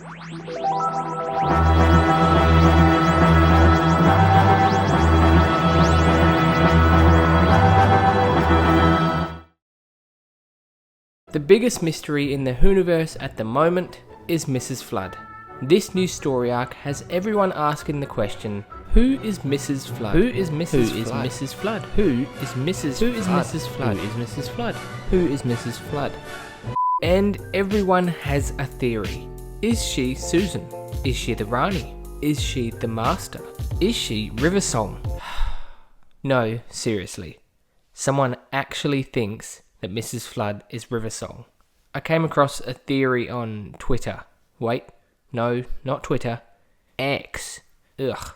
The biggest mystery in the Whoniverse at the moment is Mrs. Flood. This new story arc has everyone asking the question, who is Mrs. Flood? Who is Mrs. Flood? Who is Mrs. Who is Mrs. Flood? Who is Mrs. Flood? Who is Mrs. Flood? And everyone has a theory. Is she Susan? Is she the Rani? Is she the Master? Is she Riversong? No, seriously. Someone actually thinks that Mrs. Flood is Riversong. I came across a theory on Twitter. Wait, no, not Twitter. X. Ugh.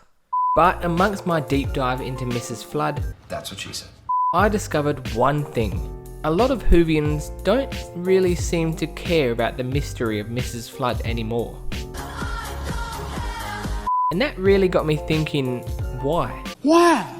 But amongst my deep dive into Mrs. Flood, that's what she said, I discovered one thing. A lot of Whovians don't really seem to care about the mystery of Mrs. Flood anymore. And that really got me thinking, why? Why?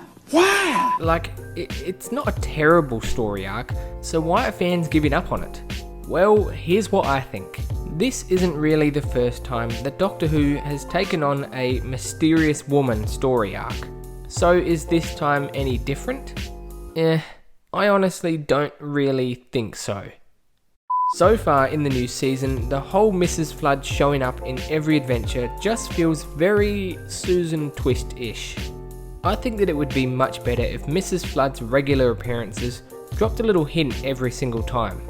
Like, it's not a terrible story arc, so why are fans giving up on it? Well, here's what I think. This isn't really the first time that Doctor Who has taken on a mysterious woman story arc. So is this time any different? I honestly don't really think so. So far in the new season, the whole Mrs. Flood showing up in every adventure just feels very Susan Twist-ish. I think that it would be much better if Mrs. Flood's regular appearances dropped a little hint every single time.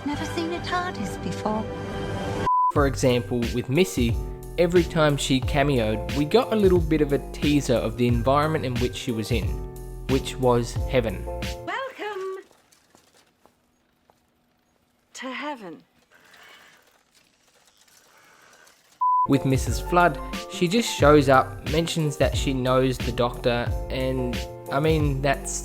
Never seen a TARDIS before. For example, with Missy, every time she cameoed, we got a little bit of a teaser of the environment in which she was in, which was heaven. Welcome to heaven. With Mrs. Flood, she just shows up, mentions that she knows the Doctor, and I mean, that's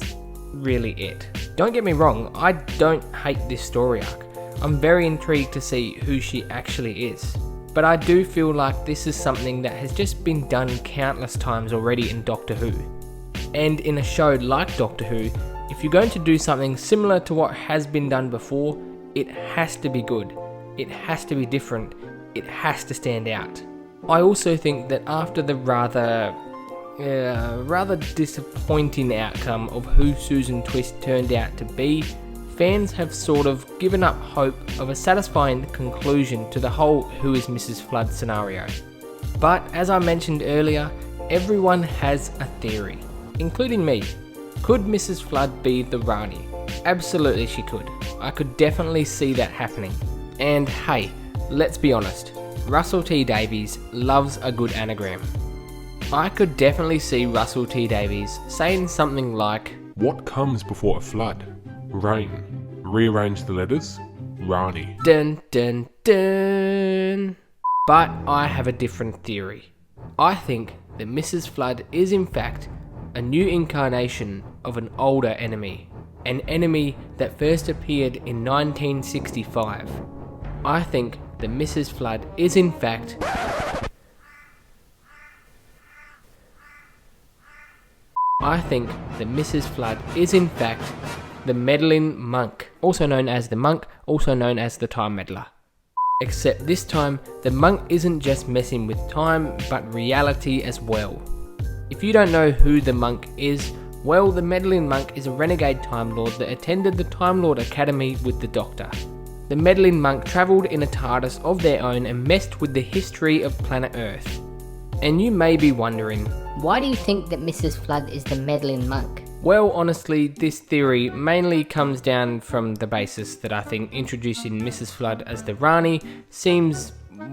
really it. Don't get me wrong, I don't hate this story arc. I'm very intrigued to see who she actually is. But I do feel like this is something that has just been done countless times already in Doctor Who. And in a show like Doctor Who, if you're going to do something similar to what has been done before, it has to be good. It has to be different. It has to stand out. I also think that after the rather disappointing outcome of who Susan Twist turned out to be, fans have sort of given up hope of a satisfying conclusion to the whole Who is Mrs. Flood scenario. But as I mentioned earlier, everyone has a theory, including me. Could Mrs. Flood be the Rani? Absolutely she could. I could definitely see that happening. And hey, let's be honest, Russell T Davies loves a good anagram. I could definitely see Russell T Davies saying something like, what comes before a flood? Rain. Rearrange the letters. Rani. Dun dun dun. But I have a different theory. I think that Mrs. Flood is in fact a new incarnation of an older enemy. An enemy that first appeared in 1965. I think that Mrs. Flood is in fact the meddling monk, also known as the monk, also known as the time meddler. Except this time, the monk isn't just messing with time, but reality as well. If you don't know who the monk is, well, the meddling monk is a renegade Time Lord that attended the Time Lord Academy with the Doctor. The meddling monk travelled in a TARDIS of their own and messed with the history of planet Earth. And you may be wondering, why do you think that Mrs. Flood is the meddling monk? Well, honestly, this theory mainly comes down from the basis that I think introducing Mrs. Flood as the Rani seems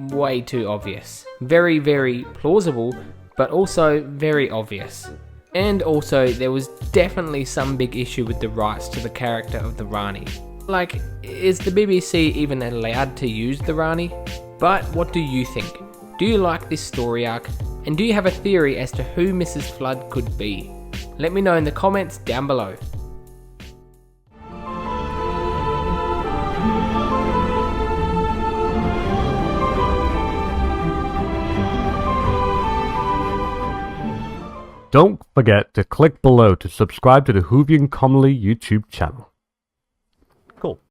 way too obvious. Very, very plausible, but also very obvious. And also, there was definitely some big issue with the rights to the character of the Rani. Like, is the BBC even allowed to use the Rani? But what do you think? Do you like this story arc? And do you have a theory as to who Mrs. Flood could be? Let me know in the comments down below. Don't forget to click below to subscribe to the Whovian Commonly YouTube channel. Cool.